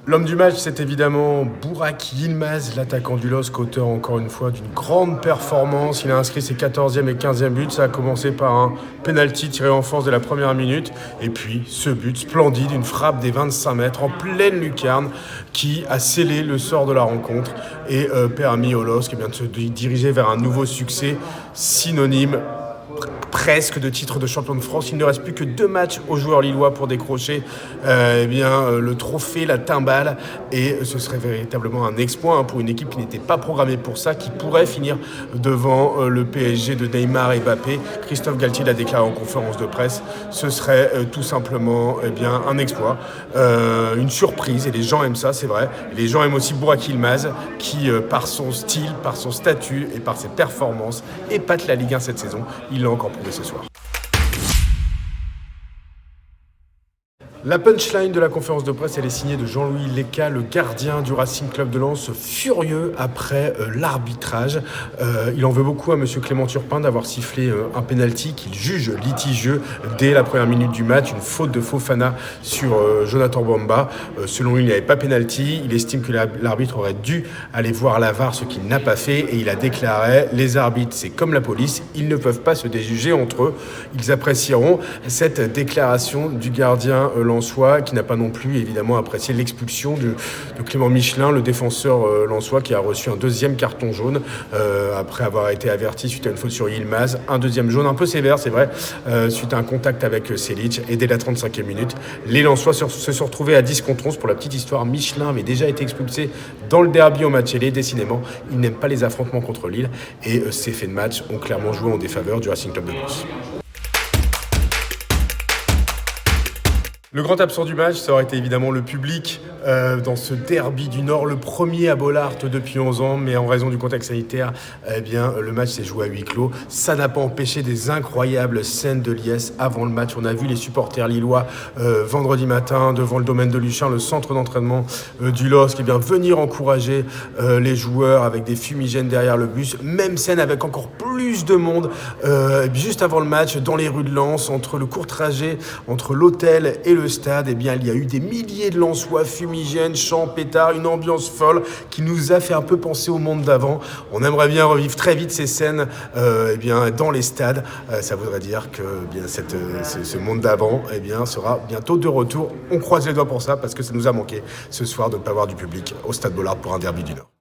L'homme du match, c'est évidemment Burak Yilmaz, l'attaquant du LOSC, auteur encore une fois d'une grande performance. Il a inscrit ses 14e et 15e buts. Ça a commencé par un penalty tiré en force de la première minute. Et puis ce but splendide, une frappe des 25 mètres en pleine lucarne qui a scellé le sort de la rencontre et permis au LOSC de se diriger vers un nouveau succès synonyme presque de titre de champion de France. Il ne reste plus que 2 matchs aux joueurs lillois pour décrocher le trophée, la timbale, et ce serait véritablement un exploit pour une équipe qui n'était pas programmée pour ça, qui pourrait finir devant le PSG de Neymar et Mbappé. Christophe Galtier l'a déclaré en conférence de presse, ce serait tout simplement un exploit, une surprise, et les gens aiment ça, c'est vrai. Et les gens aiment aussi Burak Yilmaz qui, par son style, par son statut et par ses performances, épate la Ligue 1 cette saison. Il l'a encore prouvé ce soir. La punchline de la conférence de presse, elle est signée de Jean-Louis Leca, le gardien du Racing Club de Lens, furieux après l'arbitrage. Il en veut beaucoup à monsieur Clément Turpin d'avoir sifflé un penalty qu'il juge litigieux dès la première minute du match, une faute de Fofana sur Jonathan Bamba. Selon lui, il n'y avait pas penalty. Il estime que l'arbitre aurait dû aller voir la VAR, ce qu'il n'a pas fait, et il a déclaré « Les arbitres, c'est comme la police, ils ne peuvent pas se déjuger entre eux. Ils apprécieront cette déclaration du gardien lensois, qui n'a pas non plus évidemment apprécié l'expulsion de Clément Michelin, le défenseur lensois, qui a reçu un 2e carton jaune après avoir été averti suite à une faute sur Yilmaz. Un 2e jaune un peu sévère, c'est vrai, suite à un contact avec Selic. Et dès la 35e minute, les Lensois se sont retrouvés à 10 contre 11. Pour la petite histoire, Michelin avait déjà été expulsé dans le derby au match aller. Décidément, il n'aime pas les affrontements contre Lille, et ces faits de match ont clairement joué en défaveur du Racing Club de Lens. Le grand absent du match, ça aurait été évidemment le public dans ce derby du Nord, le premier à Bollaert depuis 11 ans, mais en raison du contexte sanitaire, le match s'est joué à huis clos. Ça n'a pas empêché des incroyables scènes de liesse avant le match. On a vu les supporters lillois vendredi matin devant le domaine de Luchin, le centre d'entraînement du LOSC, venir encourager les joueurs avec des fumigènes derrière le bus. Même scène avec encore plus de monde juste avant le match dans les rues de Lens, entre le court trajet entre l'hôtel et le stade. Il y a eu des milliers de Lensois, fumigènes, chants, pétards, une ambiance folle qui nous a fait un peu penser au monde d'avant. On aimerait bien revivre très vite ces scènes dans les stades. Ça voudrait dire que ce monde d'avant sera bientôt de retour. On croise les doigts pour ça, parce que ça nous a manqué ce soir de ne pas avoir du public au stade Bollaert pour un derby du Nord.